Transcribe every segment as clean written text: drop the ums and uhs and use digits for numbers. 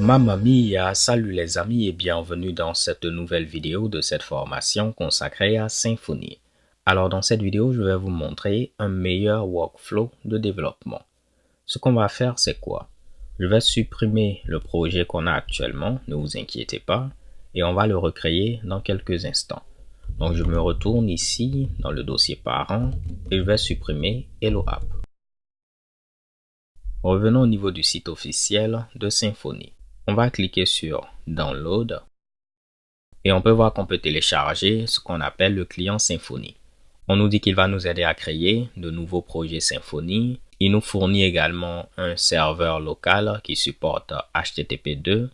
Mamma mia, salut les amis et bienvenue dans cette nouvelle vidéo de cette formation consacrée à Symfony. Alors dans cette vidéo, je vais vous montrer un meilleur workflow de développement. Ce qu'on va faire, c'est quoi? Je vais supprimer le projet qu'on a actuellement, ne vous inquiétez pas, et on va le recréer dans quelques instants. Donc je me retourne ici dans le dossier parent et je vais supprimer Hello App. Revenons au niveau du site officiel de Symfony. On va cliquer sur Download et on peut voir qu'on peut télécharger ce qu'on appelle le client Symfony. On nous dit qu'il va nous aider à créer de nouveaux projets Symfony. Il nous fournit également un serveur local qui supporte HTTP2.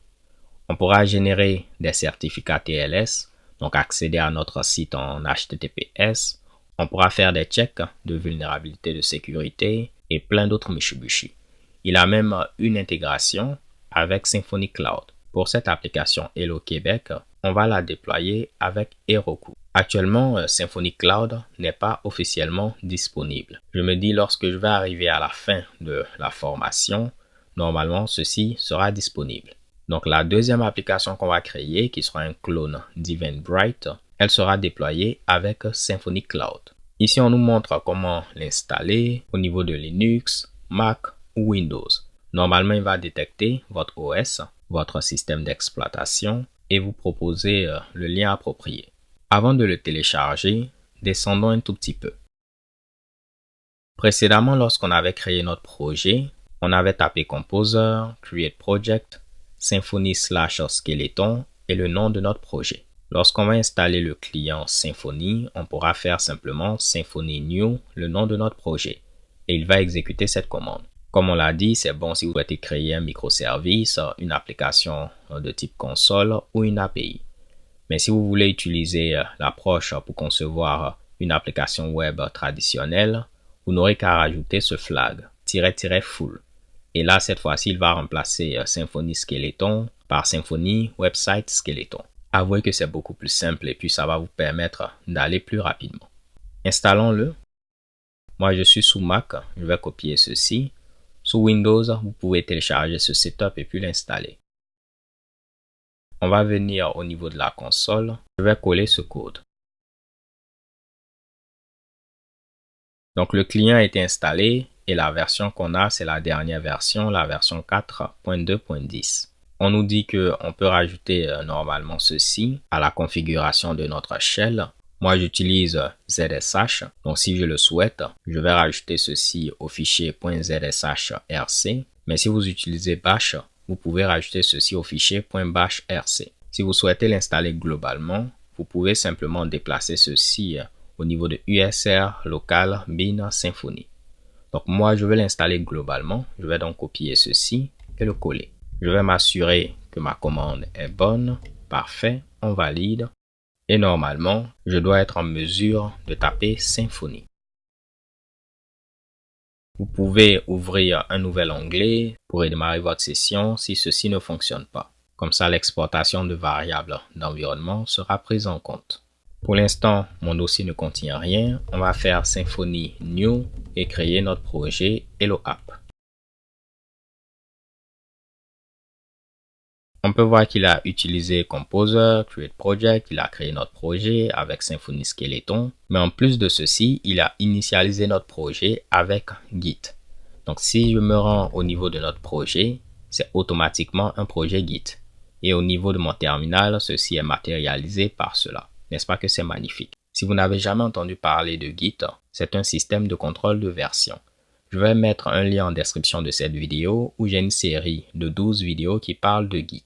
On pourra générer des certificats TLS, donc accéder à notre site en HTTPS. On pourra faire des checks de vulnérabilité de sécurité et plein d'autres Mitsubishi. Il a même une intégration avec Symfony Cloud. Pour cette application Hello Québec, on va la déployer avec Heroku. Actuellement, Symfony Cloud n'est pas officiellement disponible. Je me dis lorsque je vais arriver à la fin de la formation, normalement ceci sera disponible. Donc la deuxième application qu'on va créer, qui sera un clone d'Eventbrite, elle sera déployée avec Symfony Cloud. Ici, on nous montre comment l'installer au niveau de Linux, Mac ou Windows. Normalement, il va détecter votre OS, votre système d'exploitation, et vous proposer le lien approprié. Avant de le télécharger, descendons un tout petit peu. Précédemment, lorsqu'on avait créé notre projet, on avait tapé Composer, Create Project, Symfony/Skeleton et le nom de notre projet. Lorsqu'on va installer le client Symfony, on pourra faire simplement Symfony New, le nom de notre projet, et il va exécuter cette commande. Comme on l'a dit, c'est bon si vous souhaitez créer un microservice, une application de type console ou une API. Mais si vous voulez utiliser l'approche pour concevoir une application web traditionnelle, vous n'aurez qu'à rajouter ce flag, --full. Et là, cette fois-ci, il va remplacer Symfony Skeleton par Symfony Website Skeleton. Avouez que c'est beaucoup plus simple et puis ça va vous permettre d'aller plus rapidement. Installons-le. Moi, je suis sous Mac, je vais copier ceci. Sous Windows, vous pouvez télécharger ce setup et puis l'installer. On va venir au niveau de la console. Je vais coller ce code. Donc, le client a été installé et la version qu'on a, c'est la dernière version, la version 4.2.10. On nous dit qu'on peut rajouter normalement ceci à la configuration de notre shell. Moi, j'utilise ZSH. Donc, si je le souhaite, je vais rajouter ceci au fichier .zshrc. Mais si vous utilisez Bash, vous pouvez rajouter ceci au fichier .bashrc. Si vous souhaitez l'installer globalement, vous pouvez simplement déplacer ceci au niveau de USR local bin Symfony. Donc, moi, je vais l'installer globalement. Je vais donc copier ceci et le coller. Je vais m'assurer que ma commande est bonne. Parfait, on valide. Et normalement, je dois être en mesure de taper Symfony. Vous pouvez ouvrir un nouvel onglet pour démarrer votre session si ceci ne fonctionne pas. Comme ça, l'exportation de variables d'environnement sera prise en compte. Pour l'instant, mon dossier ne contient rien. On va faire Symfony New et créer notre projet Hello App. On peut voir qu'il a utilisé Composer, Create Project, il a créé notre projet avec Symfony Skeleton. Mais en plus de ceci, il a initialisé notre projet avec Git. Donc si je me rends au niveau de notre projet, c'est automatiquement un projet Git. Et au niveau de mon terminal, ceci est matérialisé par cela. N'est-ce pas que c'est magnifique? Si vous n'avez jamais entendu parler de Git, c'est un système de contrôle de version. Je vais mettre un lien en description de cette vidéo où j'ai une série de 12 vidéos qui parlent de Git.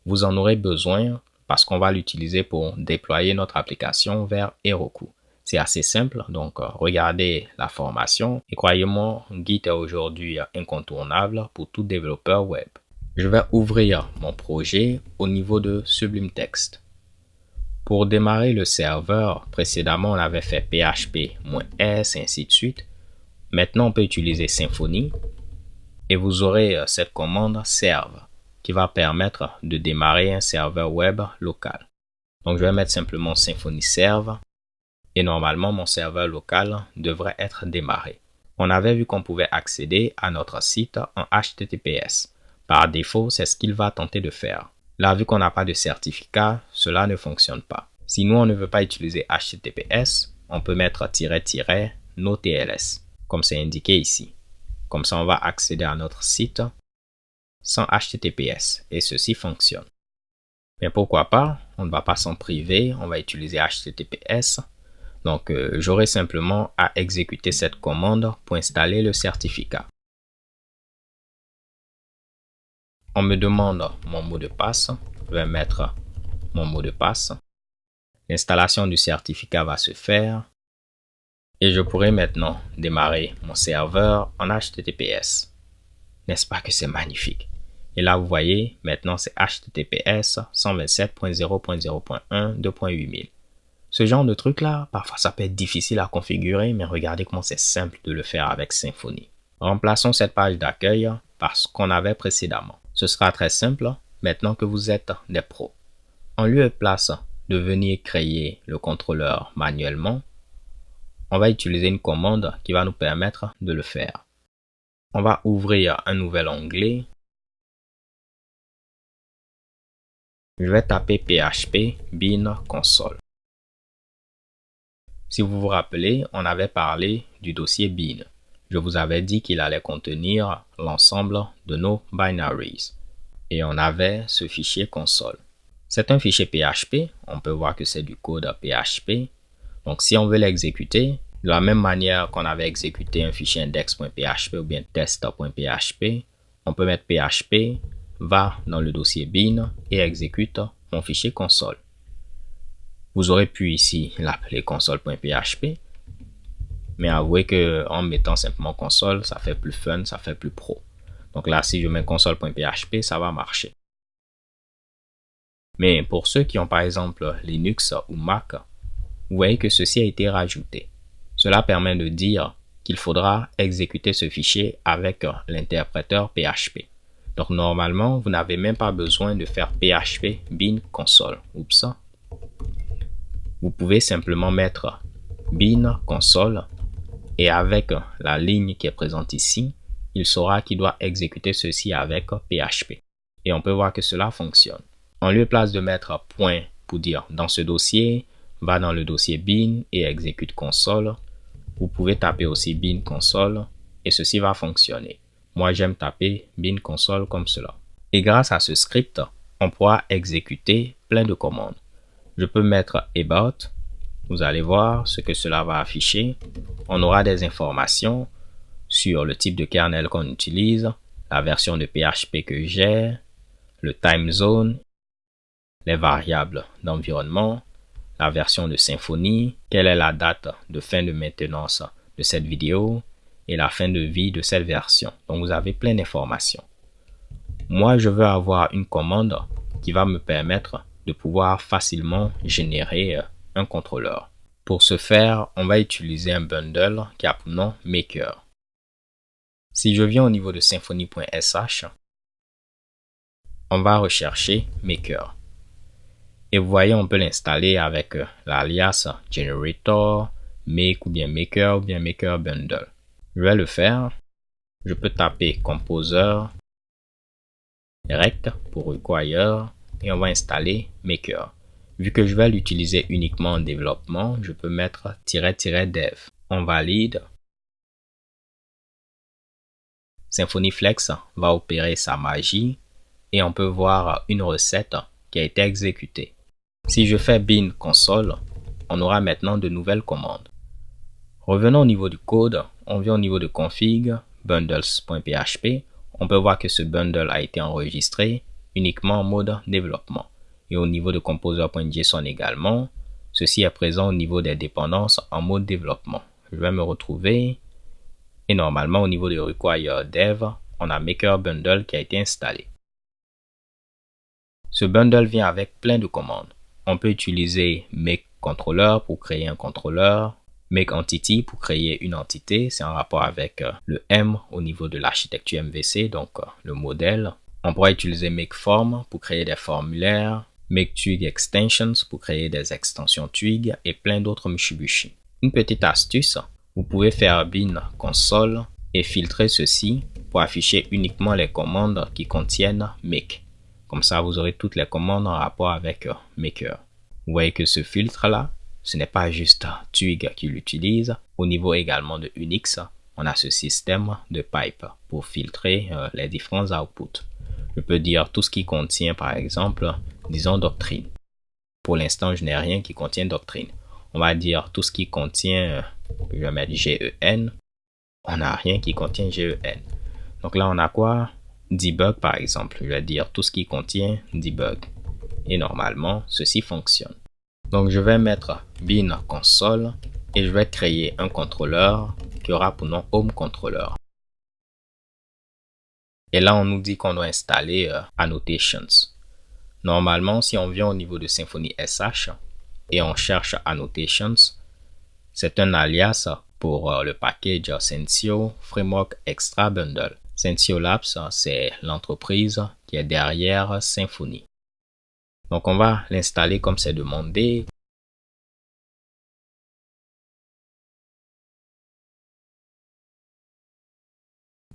Vous en aurez besoin parce qu'on va l'utiliser pour déployer notre application vers Heroku. C'est assez simple, donc regardez la formation et croyez-moi, Git est aujourd'hui incontournable pour tout développeur web. Je vais ouvrir mon projet au niveau de Sublime Text. Pour démarrer le serveur, précédemment on avait fait php-s et ainsi de suite. Maintenant, on peut utiliser Symfony et vous aurez cette commande serve qui va permettre de démarrer un serveur web local. Donc, je vais mettre simplement Symfony serve et normalement, mon serveur local devrait être démarré. On avait vu qu'on pouvait accéder à notre site en HTTPS. Par défaut, c'est ce qu'il va tenter de faire. Là, vu qu'on n'a pas de certificat, cela ne fonctionne pas. Si nous, on ne veut pas utiliser HTTPS, on peut mettre -- no TLS, comme c'est indiqué ici. Comme ça, on va accéder à notre site sans HTTPS et ceci fonctionne. Mais pourquoi pas, on ne va pas s'en priver, on va utiliser HTTPS. Donc, j'aurai simplement à exécuter cette commande pour installer le certificat. On me demande mon mot de passe, je vais mettre mon mot de passe. L'installation du certificat va se faire et je pourrai maintenant démarrer mon serveur en HTTPS. N'est-ce pas que c'est magnifique? Et là, vous voyez, maintenant c'est HTTPS 127.0.0.1.2.8000. Ce genre de truc là, parfois ça peut être difficile à configurer, mais regardez comment c'est simple de le faire avec Symfony. Remplaçons cette page d'accueil par ce qu'on avait précédemment. Ce sera très simple maintenant que vous êtes des pros. En lieu et place de venir créer le contrôleur manuellement, on va utiliser une commande qui va nous permettre de le faire. On va ouvrir un nouvel onglet. Je vais taper php bin console. Si vous vous rappelez, on avait parlé du dossier bin. Je vous avais dit qu'il allait contenir l'ensemble de nos binaries. Et on avait ce fichier console. C'est un fichier PHP. On peut voir que c'est du code PHP. Donc, si on veut l'exécuter, de la même manière qu'on avait exécuté un fichier index.php ou bien test.php, on peut mettre php, va dans le dossier bin et exécute mon fichier console. Vous aurez pu ici l'appeler console.php, mais avouez que en mettant simplement console, ça fait plus fun, ça fait plus pro. Donc là, si je mets console.php, ça va marcher. Mais pour ceux qui ont par exemple Linux ou Mac, vous voyez que ceci a été rajouté. Cela permet de dire qu'il faudra exécuter ce fichier avec l'interpréteur PHP. Donc normalement, vous n'avez même pas besoin de faire php bin console. Oups. Vous pouvez simplement mettre bin console et avec la ligne qui est présente ici, il saura qu'il doit exécuter ceci avec PHP. Et on peut voir que cela fonctionne. En lieu et place de mettre point pour dire dans ce dossier, va dans le dossier bin et exécute console, vous pouvez taper aussi bin console et ceci va fonctionner. Moi, j'aime taper bin console comme cela. Et grâce à ce script, on pourra exécuter plein de commandes. Je peux mettre about. Vous allez voir ce que cela va afficher. On aura des informations sur le type de kernel qu'on utilise, la version de PHP que j'ai, le time zone, les variables d'environnement, la version de Symfony, quelle est la date de fin de maintenance de cette vidéo et la fin de vie de cette version. Donc vous avez plein d'informations. Moi, je veux avoir une commande qui va me permettre de pouvoir facilement générer un contrôleur. Pour ce faire, on va utiliser un bundle qui a pour nom Maker. Si je viens au niveau de symfony.sh, on va rechercher Maker. Et vous voyez, on peut l'installer avec l'alias generator, make ou bien Maker bundle. Je vais le faire. Je peux taper composer, rect pour require et on va installer Maker. Vu que je vais l'utiliser uniquement en développement, je peux mettre --dev. On valide. Symfony Flex va opérer sa magie et on peut voir une recette qui a été exécutée. Si je fais bin console, on aura maintenant de nouvelles commandes. Revenons au niveau du code, on vient au niveau de config, bundles.php. On peut voir que ce bundle a été enregistré uniquement en mode développement. Et au niveau de composer.json également, ceci est présent au niveau des dépendances en mode développement. Je vais me retrouver et normalement au niveau de require dev, on a Maker Bundle qui a été installé. Ce bundle vient avec plein de commandes. On peut utiliser make controller pour créer un contrôleur, make entity pour créer une entité, c'est en rapport avec le M au niveau de l'architecture MVC, donc le modèle. On pourra utiliser make form pour créer des formulaires, make twig extensions pour créer des extensions twig et plein d'autres Mitsubishi. Une petite astuce, vous pouvez faire bin console et filtrer ceci pour afficher uniquement les commandes qui contiennent make. Comme ça, vous aurez toutes les commandes en rapport avec maker. Vous voyez que ce filtre-là, ce n'est pas juste Twig qui l'utilise. Au niveau également de Unix, on a ce système de pipe pour filtrer les différents outputs. Je peux dire tout ce qui contient, par exemple, disons doctrine. Pour l'instant, je n'ai rien qui contient doctrine. On va dire tout ce qui contient, je vais mettre GEN. On n'a rien qui contient GEN. Donc là, on a quoi? Debug, par exemple. Je vais dire tout ce qui contient debug. Et normalement, ceci fonctionne. Donc, je vais mettre bin console et je vais créer un contrôleur qui aura pour nom home controller. Et là, on nous dit qu'on doit installer annotations. Normalement, si on vient au niveau de Symfony SH et on cherche annotations, c'est un alias pour le package Sensio Framework Extra Bundle. Sensio Labs, c'est l'entreprise qui est derrière Symfony. Donc, on va l'installer comme c'est demandé.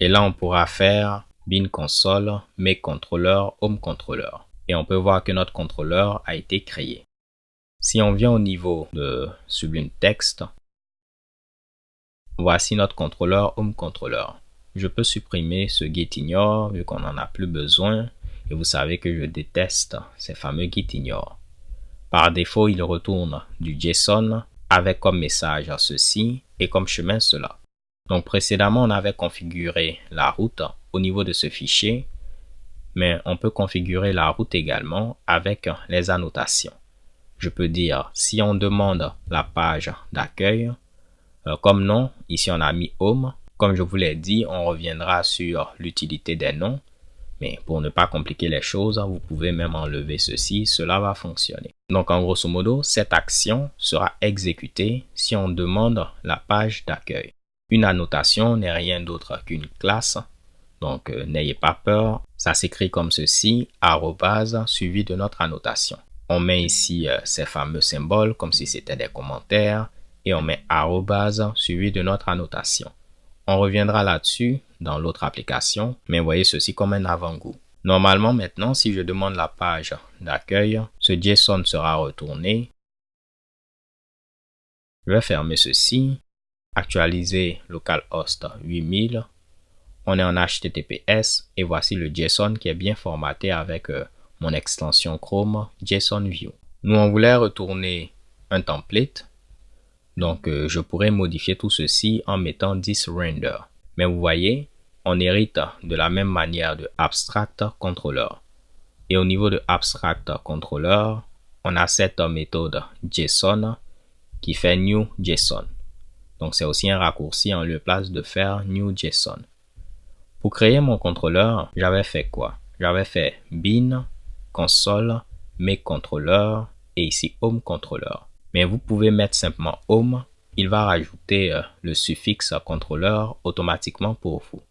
Et là, on pourra faire bin console, make controller, home controller. Et on peut voir que notre contrôleur a été créé. Si on vient au niveau de Sublime Text, voici notre contrôleur home controller. Je peux supprimer ce getIgnore vu qu'on n'en a plus besoin. Et vous savez que je déteste ces fameux getIgnore. Par défaut, il retourne du JSON avec comme message ceci et comme chemin cela. Donc précédemment, on avait configuré la route au niveau de ce fichier, mais on peut configurer la route également avec les annotations. Je peux dire si on demande la page d'accueil, comme nom, ici on a mis home. Comme je vous l'ai dit, on reviendra sur l'utilité des noms, mais pour ne pas compliquer les choses, vous pouvez même enlever ceci, cela va fonctionner. Donc en grosso modo, cette action sera exécutée si on demande la page d'accueil. Une annotation n'est rien d'autre qu'une classe, donc n'ayez pas peur. Ça s'écrit comme ceci, arrobase suivi de notre annotation. On met ici ces fameux symboles comme si c'était des commentaires et on met arrobase suivi de notre annotation. On reviendra là-dessus dans l'autre application, mais voyez ceci comme un avant-goût. Normalement maintenant, si je demande la page d'accueil, ce JSON sera retourné. Je vais fermer ceci. Actualiser localhost 8000. On est en HTTPS et voici le JSON qui est bien formaté avec mon extension Chrome JSONView. Nous, on voulait retourner un template. Donc, je pourrais modifier tout ceci en mettant thisRender. Mais vous voyez, on hérite de la même manière de Abstract Controller. Et au niveau de Abstract Controller, on a cette méthode JSON qui fait new JSON. Donc, c'est aussi un raccourci en lieu place de faire new JSON. Pour créer mon contrôleur, j'avais fait quoi? J'avais fait bin, console, make controller et ici home controller. Mais vous pouvez mettre simplement home. Il va rajouter le suffixe contrôleur automatiquement pour vous.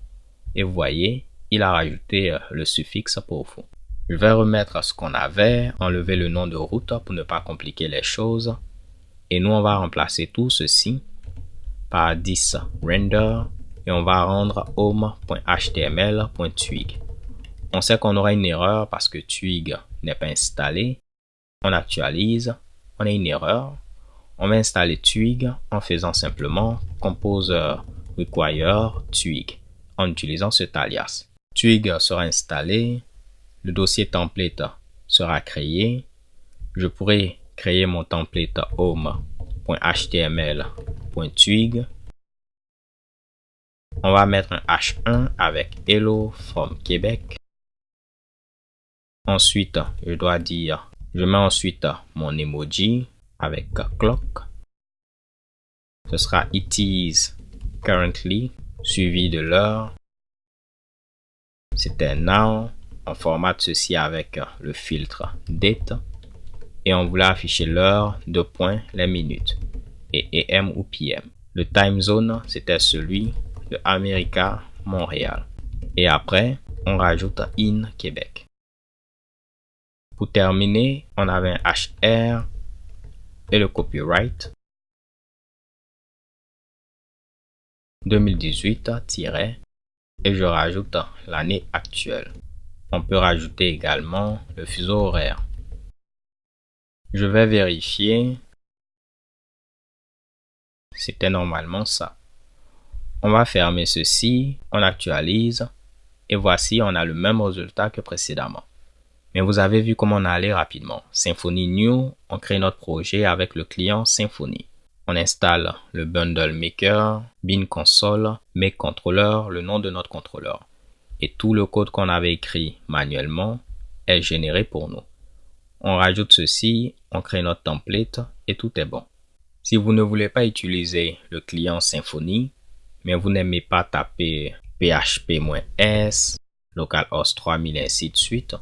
Et vous voyez, il a rajouté le suffixe pour vous. Je vais remettre ce qu'on avait, enlever le nom de route pour ne pas compliquer les choses. Et nous, on va remplacer tout ceci par thisRender et on va rendre home.html.twig. On sait qu'on aura une erreur parce que Twig n'est pas installé. On actualise, on a une erreur. On va installer Twig en faisant simplement composer require Twig en utilisant cet alias. Twig sera installé, le dossier template sera créé. Je pourrai créer mon template home.html.twig. On va mettre un H1 avec Hello from Québec. Ensuite, je dois dire, je mets ensuite mon emoji avec clock. Ce sera it is currently suivi de l'heure. C'était now. On formate ceci avec le filtre date. Et on voulait afficher l'heure, les minutes. Et AM ou PM. Le time zone, c'était celui de America, Montréal. Et après, on rajoute in Québec. Pour terminer, on avait un HR et le copyright 2018- et je rajoute l'année actuelle. On peut rajouter également le fuseau horaire. Je vais vérifier. C'était normalement ça. On va fermer ceci, on actualise et voici, on a le même résultat que précédemment. Mais vous avez vu comment on allait rapidement. Symfony New, on crée notre projet avec le client Symfony. On installe le Bundle Maker, Bean Console, Make Controller, le nom de notre contrôleur. Et tout le code qu'on avait écrit manuellement est généré pour nous. On rajoute ceci, on crée notre template et tout est bon. Si vous ne voulez pas utiliser le client Symfony, mais vous n'aimez pas taper php-s, localhost 3000 et ainsi de suite,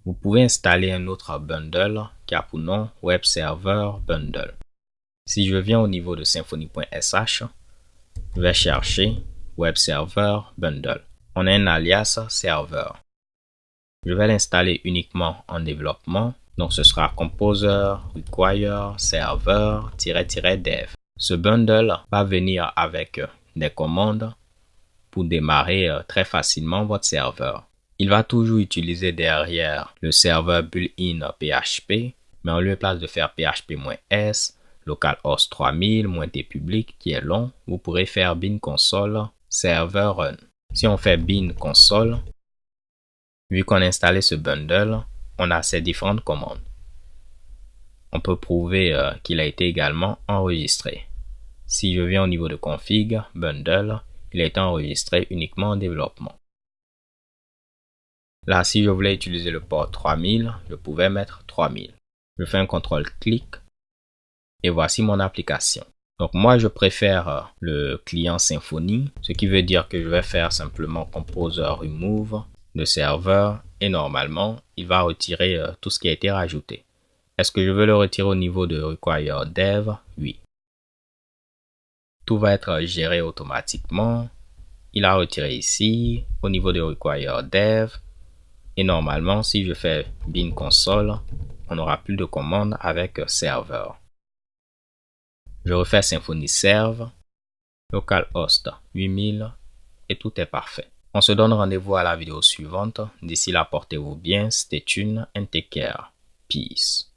vous pouvez installer un autre bundle qui a pour nom Web Server Bundle. Si je viens au niveau de symfony.sh, je vais chercher Web Server Bundle. On a un alias serveur. Je vais l'installer uniquement en développement. Donc ce sera Composer Require Server-dev. Ce bundle va venir avec des commandes pour démarrer très facilement votre serveur. Il va toujours utiliser derrière le serveur built-in PHP, mais en lieu et place de faire php-s, localhost 3000 -t public qui est long, vous pourrez faire bin console server run. Si on fait bin console, vu qu'on a installé ce bundle, on a ces différentes commandes. On peut prouver qu'il a été également enregistré. Si je viens au niveau de config, bundle, il a été enregistré uniquement en développement. Là, si je voulais utiliser le port 3000, je pouvais mettre 3000. Je fais un contrôle-clic et voici mon application. Donc moi, je préfère le client Symfony, ce qui veut dire que je vais faire simplement Composer Remove de serveur et normalement, il va retirer tout ce qui a été rajouté. Est-ce que je veux le retirer au niveau de Require Dev? Oui. Tout va être géré automatiquement. Il a retiré ici, au niveau de Require Dev. Et normalement, si je fais bin console, on n'aura plus de commande avec serveur. Je refais Symfony Serve, localhost 8000 et tout est parfait. On se donne rendez-vous à la vidéo suivante. D'ici là, portez-vous bien, stay tuned and take care. Peace.